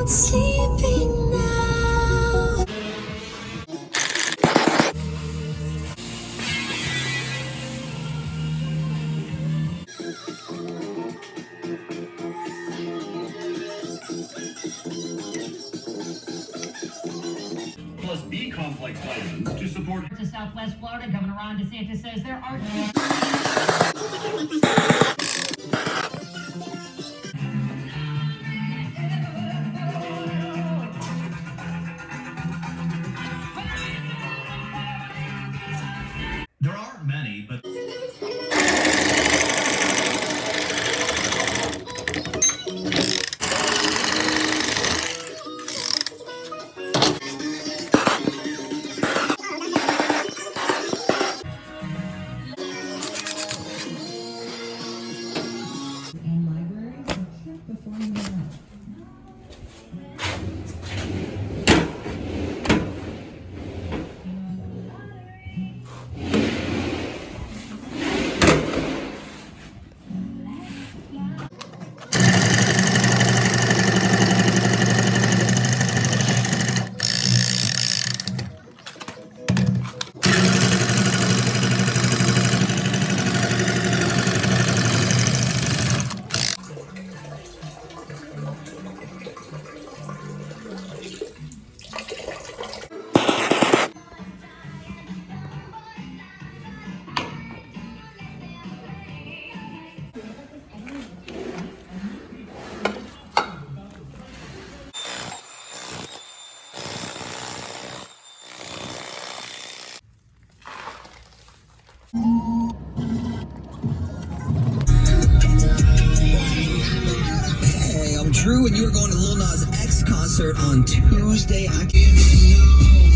sleeping now. Plus B-complex vitamins to support. To Southwest Florida, Governor Ron DeSantis says there are. There aren't many, but Hey, I'm Drew, and you are going to Lil Nas X concert on Tuesday. I can't know.